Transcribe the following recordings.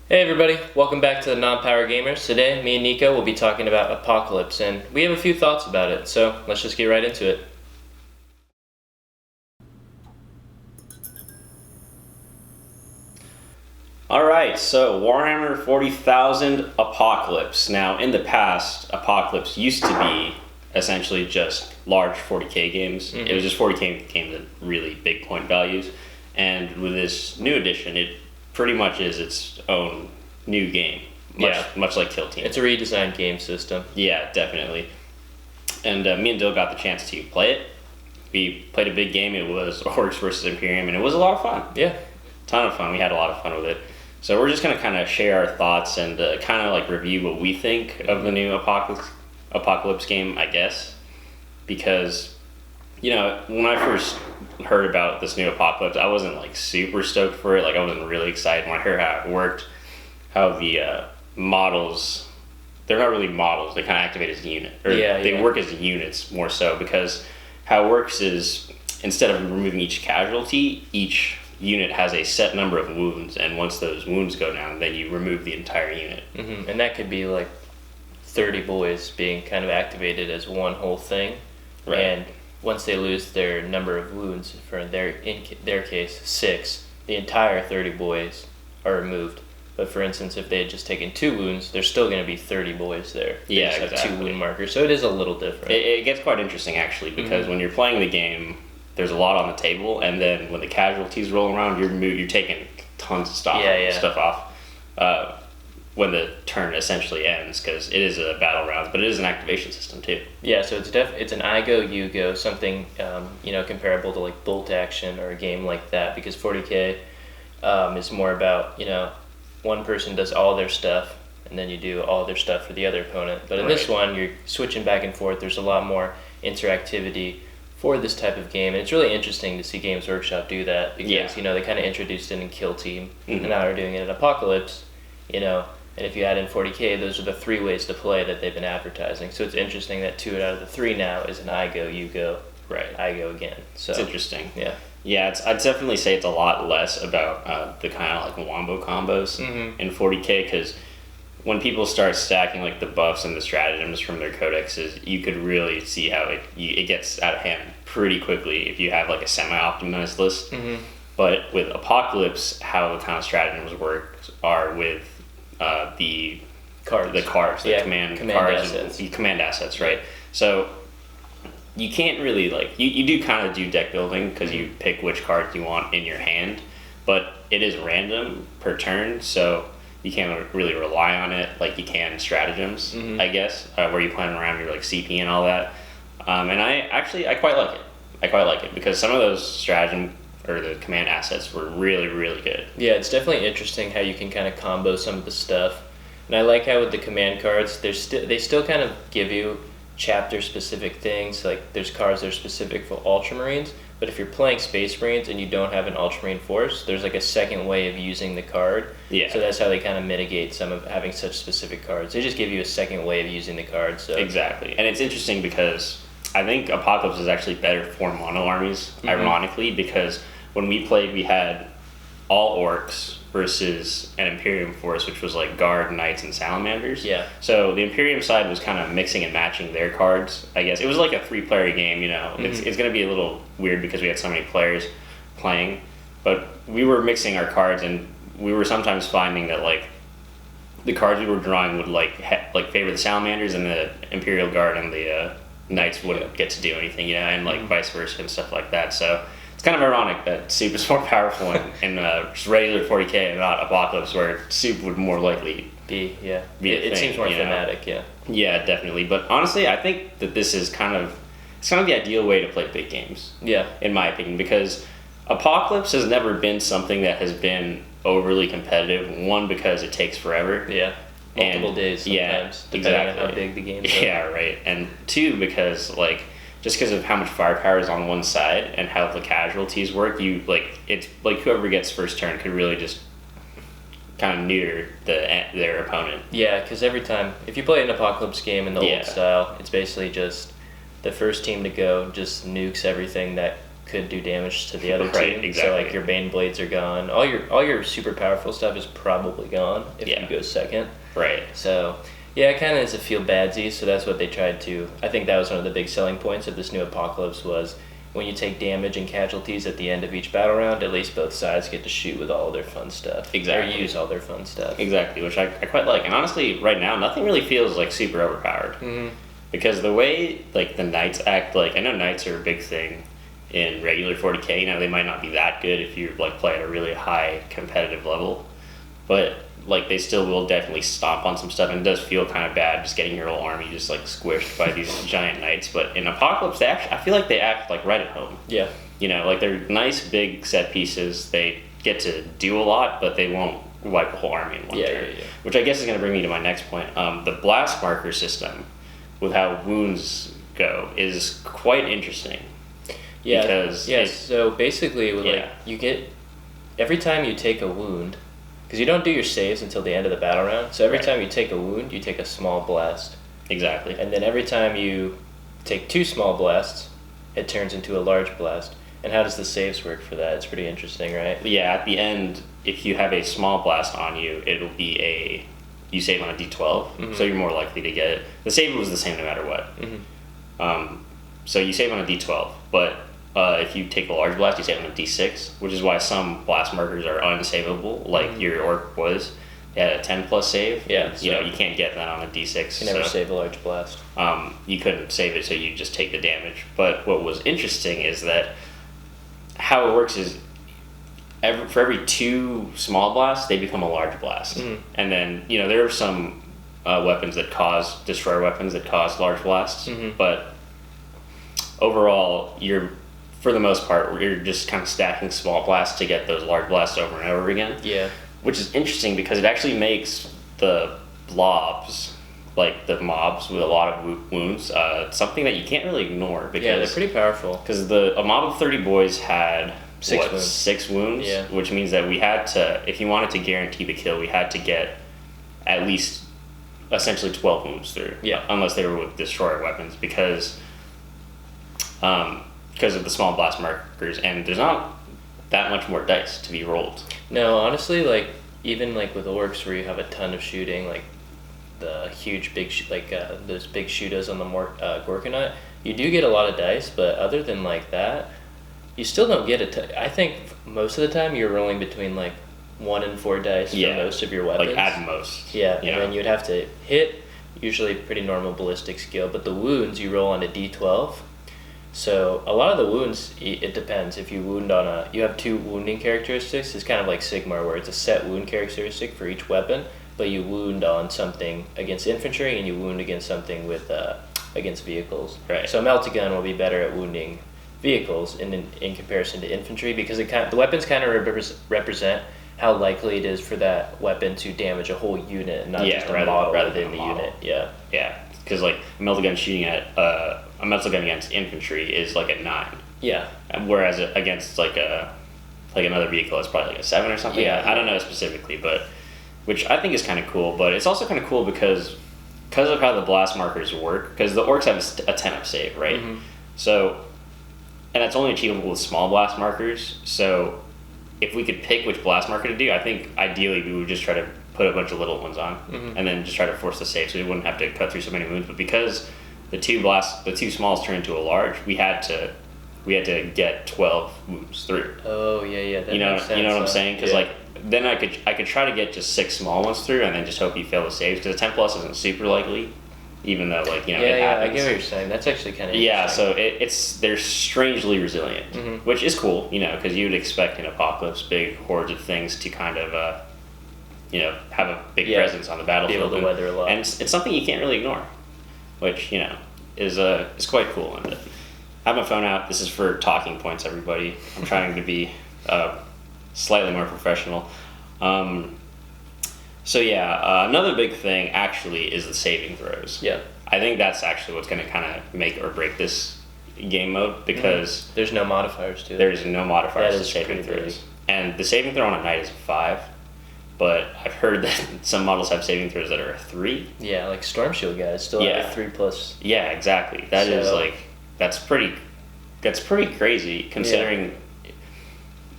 Hey everybody, welcome back to the Non-Power Gamers. Today, me and Nico will be talking about Apocalypse, and we have a few thoughts about it, so let's just get right into it. Alright, so Warhammer 40,000 Apocalypse. Now, in the past, Apocalypse used to be essentially just large 40k games. It was just 40k games at really big point values. And with this new edition, it pretty much is its own new game. Much like Kill Team. It's a redesigned game system. Yeah, definitely. And me and Dill got the chance to play it. We played a big game. It was Orks versus Imperium, and it was a lot of fun. Yeah. Ton of fun. We had a lot of fun with it. So we're just going to kind of share our thoughts and kind of like review what we think of the new Apocalypse game, I guess. Because, you know, when I first heard about this new Apocalypse, I wasn't like super stoked for it. Like I wasn't really excited when I heard how it worked, how the models, they're not really models, they kind of activate as a unit. They work as units more so, because how it works is instead of removing each casualty, each unit has a set number of wounds, and once those wounds go down, then you remove the entire unit. And that could be like 30 boys being kind of activated as one whole thing. Right. And once they lose their number of wounds, in their case 6, the entire 30 boys are removed. But for instance, if they had just taken 2 wounds, there's still going to be 30 boys there. They just have 2 wound markers, so it is a little different. It gets quite interesting actually, because when you're playing the game, there's a lot on the table, and then when the casualties roll around, you're taking tons of stuff off when the turn essentially ends, because it is a battle round, but it is an activation system too. Yeah, so it's an I go, you go, something comparable to like bolt action or a game like that, because 40k is more about, one person does all their stuff, and then you do all their stuff for the other opponent. But in this one, you're switching back and forth. There's a lot more interactivity for this type of game, and it's really interesting to see Games Workshop do that, because they kind of introduced it in Kill Team, and now they're doing it in Apocalypse, and if you add in 40k, those are the 3 ways to play that they've been advertising. So it's interesting that 2 out of the 3 now is an I go, you go, I go again. So it's interesting. Yeah, I'd definitely say it's a lot less about the kind of like wombo combos in 40k, because when people start stacking like the buffs and the stratagems from their codexes, you could really see how it gets out of hand pretty quickly if you have like a semi-optimized list. But with Apocalypse, how the kind of stratagems work are with the cards, command cards, assets. Command assets, right? So you can't really you do kind of do deck building, because you pick which cards you want in your hand, but it is random per turn, so you can't really rely on it like you can stratagems, I guess, where you plan around your like CP and all that. And I quite like it. I quite like it because some of those stratagem or the command assets were really, really good. Yeah, it's definitely interesting how you can kind of combo some of the stuff. And I like how with the command cards, they still kind of give you chapter-specific things. Like there's cards that are specific for Ultramarines, but if you're playing Space Marines and you don't have an Ultramarine force, there's like a second way of using the card. Yeah. So that's how they kind of mitigate some of having such specific cards. They just give you a second way of using the card. So exactly. And it's interesting because I think Apocalypse is actually better for mono armies, ironically, because when we played, we had all Orcs versus an Imperium force, which was like Guard, Knights, and Salamanders. Yeah. So the Imperium side was kind of mixing and matching their cards, I guess. It was like a 3-player game, It's going to be a little weird because we had so many players playing. But we were mixing our cards, and we were sometimes finding that, like, the cards we were drawing would, favor the Salamanders, and the Imperial Guard and the Knights wouldn't get to do anything, and, vice versa and stuff like that. So it's kind of ironic that Soup is more powerful in just regular 40k and not Apocalypse, where Soup would more likely be a thing, seems more thematic, Yeah, definitely. But honestly, I think that this is kind of the ideal way to play big games. Yeah. In my opinion, because Apocalypse has never been something that has been overly competitive. One, because it takes forever. Yeah. Multiple days sometimes, depending on how big the game is. Yeah, right. And 2, because just because of how much firepower is on one side and how the casualties work, it's like whoever gets first turn could really just kind of neuter their opponent. Yeah, because every time, if you play an Apocalypse game in the old style, it's basically just the first team to go just nukes everything that could do damage to the other Right, team. exactly. So like your Bane Blades are gone. All your super powerful stuff is probably gone if you go second. Right. So yeah, it kind of is a feel badsy. So that's what they tried to. I think that was one of the big selling points of this new Apocalypse was when you take damage and casualties at the end of each battle round, at least both sides get to shoot with all their fun stuff. Exactly. Or use all their fun stuff. Exactly, which I quite like. And honestly, right now, nothing really feels like super overpowered. Mm-hmm. Because the way like the knights act, like I know knights are a big thing in regular 40k. You know, they might not be that good if you like play at a really high competitive level, but like they still will definitely stomp on some stuff, and it does feel kind of bad just getting your whole army just like squished by these giant knights. But in Apocalypse, I feel like they act like right at home. Yeah. You know, like they're nice big set pieces. They get to do a lot, but they won't wipe a whole army in one turn. Yeah. Which I guess is going to bring me to my next point. The blast marker system, with how wounds go, is quite interesting. Yeah. Because so basically, with like you get every time you take a wound, because you don't do your saves until the end of the battle round. So every time you take a wound, you take a small blast. Exactly. And then every time you take 2 small blasts, it turns into a large blast. And how does the saves work for that? It's pretty interesting, right? Yeah, at the end, if you have a small blast on you, it'll be you save on a d12, so you're more likely to get it. The save was the same no matter what. So you save on a d12, but if you take a large blast, you save on a d6, which is why some blast markers are unsavable, like your Orc was. They had a 10 plus save. Yeah. You know, you can't get that on a d6. You never save a large blast. You couldn't save it, so you just take the damage. But what was interesting is that how it works is for every 2 small blasts, they become a large blast. And then, you know, there are some destroyer weapons that cause large blasts, but overall, for the most part, you're just kind of stacking small blasts to get those large blasts over and over again. Yeah. Which is interesting because it actually makes the blobs, like the mobs with a lot of wounds, something that you can't really ignore. Because, yeah, they're pretty powerful. Because a mob of 30 boys had 6 wounds, yeah. Which means that we had to, if you wanted to guarantee the kill, we had to get at least essentially 12 wounds through. Yeah. Unless they were with destroyer weapons, because of the small blast markers, and there's not that much more dice to be rolled. No, honestly, like even like with Orcs where you have a ton of shooting, like the huge big those big shooters on the Gorkonite, you do get a lot of dice, but other than like that, you still don't get I think most of the time you're rolling between like 1 and 4 dice for most of your weapons. Like at most. Yeah, and then you'd have to hit, usually pretty normal ballistic skill, but the wounds you roll on a d12. So a lot of the wounds, it depends. If you wound on you have 2 wounding characteristics. It's kind of like Sigmar, where it's a set wound characteristic for each weapon, but you wound on something against infantry and you wound against something with against vehicles. Right. So a melta-gun will be better at wounding vehicles in comparison to infantry, because the weapons kind of represent how likely it is for that weapon to damage a whole unit, and not just a model within the unit. Yeah. Yeah, because like a melta gun shooting at a melta gun against infantry is like a 9. Yeah. Whereas against like another vehicle, it's probably like a 7 or something. Yeah. I don't know specifically, but which I think is kind of cool. But it's also kind of cool because of how the blast markers work. Because the Orcs have a 10 up save, right? So, and that's only achievable with small blast markers. So, if we could pick which blast marker to do, I think ideally we would just try to put a bunch of little ones on, and then just try to force the save, so we wouldn't have to cut through so many wounds. But because the 2 smalls turn into a large, we had to get 12 wounds through. Oh yeah. That you know makes sense, what I'm saying? Because like then I could try to get just 6 small ones through, and then just hope you fail the saves, because a 10 plus isn't super likely, even though it happens. I get what you're saying. That's actually kind of yeah. So they're strangely resilient, which is cool, because you would expect in Apocalypse big hordes of things to kind of have a big presence on the battlefield, be able to weather a lot, and it's something you can't really ignore, which is quite cool. And I have my phone out. This is for talking points, everybody. I'm trying to be slightly more professional. So another big thing actually is the saving throws. Yeah. I think that's actually what's going to kind of make or break this game mode, because there's no modifiers to it. There's no modifiers to saving throws. And the saving throw on a knight is a 5, but I've heard that some models have saving throws that are a 3. Yeah, like Storm Shield guys still have a 3+. Yeah, exactly. That's that's pretty crazy considering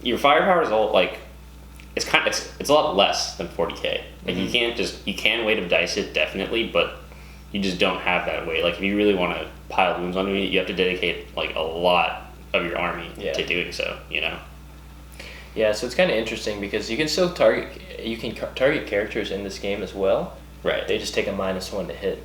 your firepower is all like it's a lot less than 40k. Like you can weight of dice it definitely, but you just don't have that weight. Like if you really want to pile wounds onto it, you have to dedicate like a lot of your army to doing so. You know. Yeah, so it's kind of interesting because you can still target characters in this game as well. Right. They just take a -1 to hit.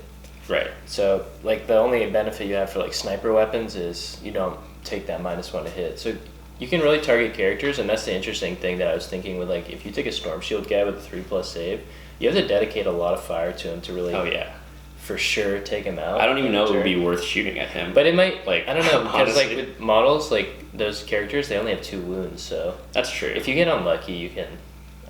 Right. So like the only benefit you have for like sniper weapons is you don't take that -1 to hit. So you can really target characters, and that's the interesting thing that I was thinking with like if you take a storm shield guy with a 3+ save, you have to dedicate a lot of fire to him to really for sure take him out. I don't even know if it would be worth shooting at him. But it might, like, I don't know, because like with models, like those characters, they only have 2 wounds, so that's true. If you get unlucky, you can,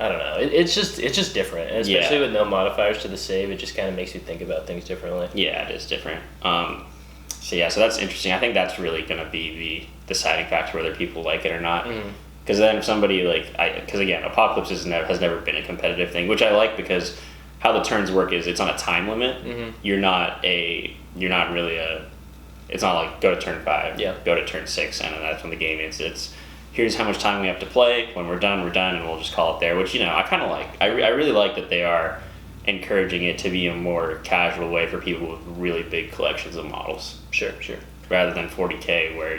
I don't know, it's just different, and especially with no modifiers to the save, it just kind of makes you think about things differently. Yeah, it is different. So that's interesting. I think that's really going to be the deciding factor whether people like it or not. Because then if somebody because again, Apocalypse has never been a competitive thing, which I like because how the turns work is it's on a time limit. You're not really it's not like go to turn 5, go to turn 6, and then that's when the game ends. It's here's how much time we have to play. When we're done, and we'll just call it there. Which I kind of like. I really like that they are encouraging it to be a more casual way for people with really big collections of models. Sure. Rather than 40k, where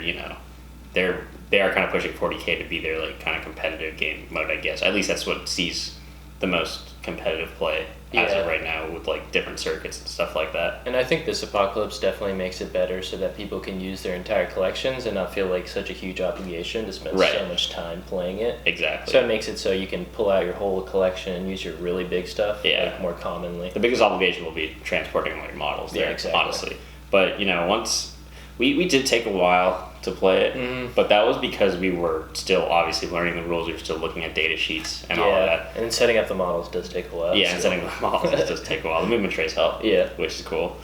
they are kind of pushing 40k to be their like kind of competitive game mode. I guess at least that's what sees the most competitive play as of right now with like different circuits and stuff like that. And I think this Apocalypse definitely makes it better so that people can use their entire collections and not feel like such a huge obligation to spend so much time playing it. Exactly. So it makes it so you can pull out your whole collection and use your really big stuff more commonly. The biggest obligation will be transporting all your models there, exactly. Honestly. But once we did take a while to play it, but that was because we were still obviously learning the rules. We were still looking at data sheets and all of that. And setting up the models does take a while. Yeah, and setting up the models does take a while. The movement trays help. Yeah. Which is cool.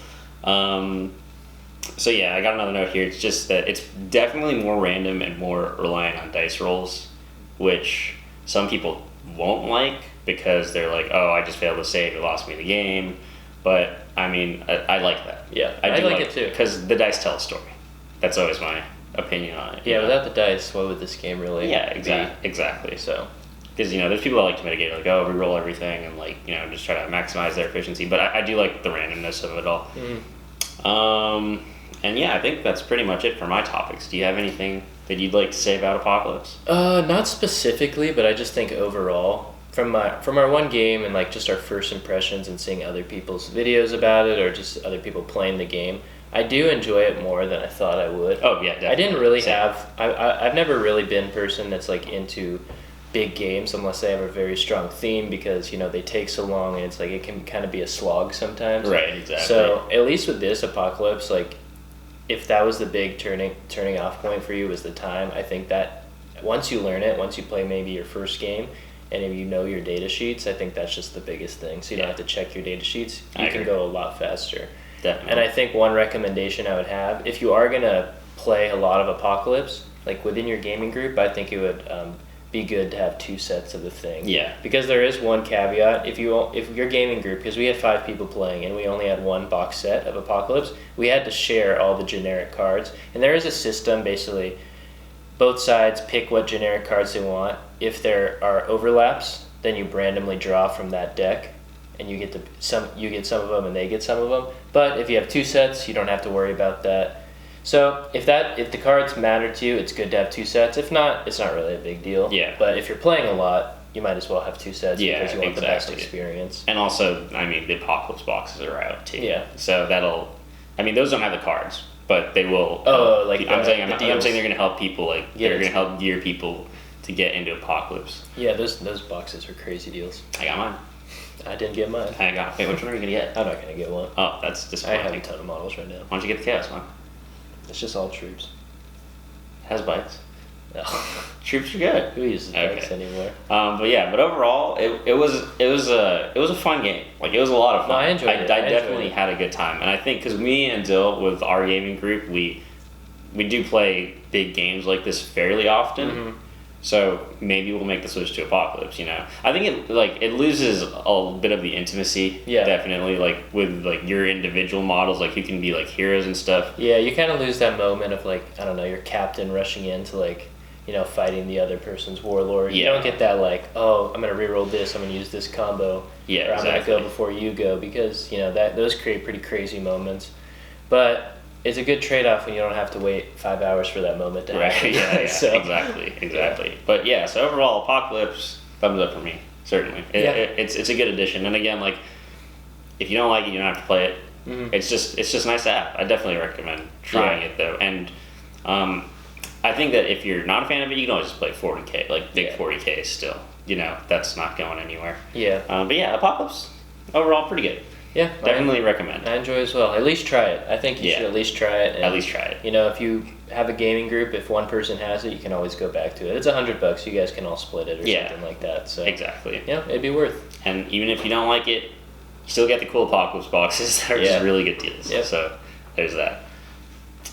So yeah, I got another note here. It's just that it's definitely more random and more reliant on dice rolls, which some people won't like because they're like, oh, I just failed to save, it lost me the game. But I mean, I like that. Yeah, I like it too. Because the dice tell a story. That's always my opinion on it. Yeah, without the dice, what would this game really be? Exactly. So, because there's people that like to mitigate, like, oh, re-roll everything and like just try to maximize their efficiency. But I do like the randomness of it all. And yeah, I think that's pretty much it for my topics. Do you have anything that you'd like to say about Apocalypse? Not specifically, but I just think overall, from our one game and like just our first impressions and seeing other people's videos about it or just other people playing the game, I do enjoy it more than I thought I would. Oh yeah, definitely. I didn't really I've never really been a person that's like into big games unless they have a very strong theme because they take so long and it's like it can kind of be a slog sometimes. Right, exactly. So at least with this Apocalypse, like if that was the big turning off point for you was the time, I think that once you learn it, once you play maybe your first game, and if you know your data sheets, I think that's just the biggest thing. So you don't have to check your data sheets. You can go a lot faster. Definitely. And I think one recommendation I would have, if you are going to play a lot of Apocalypse, like within your gaming group, I think it would be good to have 2 sets of the thing. Yeah. Because there is one caveat. If your gaming group, because we had 5 people playing and we only had 1 box set of Apocalypse, we had to share all the generic cards. And there is a system, basically, both sides pick what generic cards they want. If there are overlaps, then you randomly draw from that deck, and you get some of them and they get some of them. But if you have 2 sets, you don't have to worry about that. So if the cards matter to you, it's good to have 2 sets. If not, it's not really a big deal. Yeah. But if you're playing a lot, you might as well have 2 sets because you want the best experience. And also, I mean, the Apocalypse boxes are out too. Yeah. So those don't have the cards, but they will. I'm saying they're going to help people. Like they're going to help gear people to get into Apocalypse. Yeah, those boxes are crazy deals. I got mine. I didn't get mine. Wait, which one are you gonna get? I'm not gonna get one. Oh, that's disappointing. I have a ton of models right now. Why don't you get the Chaos one? It's just all troops. It has bikes. No. Troops are good. Who uses bikes anymore? But overall, it was a fun game. Like it was a lot of fun. No, I enjoyed it. I definitely had a good time, and I think because me and Dill with our gaming group, we do play big games like this fairly often. So maybe we'll make the switch to Apocalypse. You know, I think it loses a bit of the intimacy. Yeah. Definitely, like with like your individual models, like you can be like heroes and stuff. Yeah, you kind of lose that moment of like, I don't know, your captain rushing into like, you know, fighting the other person's warlord. You don't get that like, oh, I'm gonna reroll this, I'm gonna use this combo. Yeah, or I'm gonna go before you go, because you know that those create pretty crazy moments. But it's a good trade-off when you don't have to wait 5 hours for that moment to happen. Right. Yeah. So, Exactly. Yeah. But yeah, so overall, Apocalypse, thumbs up for me. Certainly, it's a good addition. And again, like if you don't like it, you don't have to play it. Mm-hmm. It's just nice to have. I definitely recommend trying it though. And I think that if you're not a fan of it, you can always just play 40k, like big 40k still. You know, that's not going anywhere. Yeah. But yeah, Apocalypse, overall pretty good. Yeah. Definitely recommend. I enjoy it as well. At least try it. I think you should at least try it. And, at least try it. You know, if you have a gaming group, if one person has it, you can always go back to it. It's $100. You guys can all split it or something like that. So exactly. Yeah, it'd be worth. And even if you don't like it, you still get the cool Apocalypse boxes. They're just really good deals. Yep. So there's that.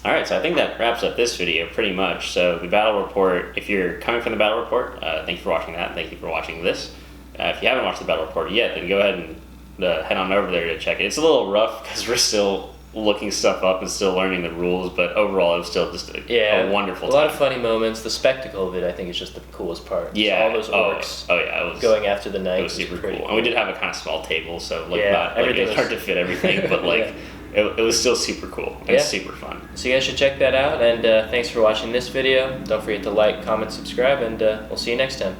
All right, so I think that wraps up this video pretty much. So the battle report, if you're coming from the battle report, thank you for watching that. Thank you for watching this. If you haven't watched the battle report yet, then go ahead and head on over there to check it. It's a little rough because we're still looking stuff up and still learning the rules, but overall it was still just a wonderful time. A lot of funny moments. The spectacle of it, I think, is just the coolest part. Yeah. All those orcs it was going after the knights. It was super cool. And we did have a kind of small table, so it was hard to fit everything, but it was still super cool and super fun. So you guys should check that out, and thanks for watching this video. Don't forget to like, comment, subscribe, and we'll see you next time.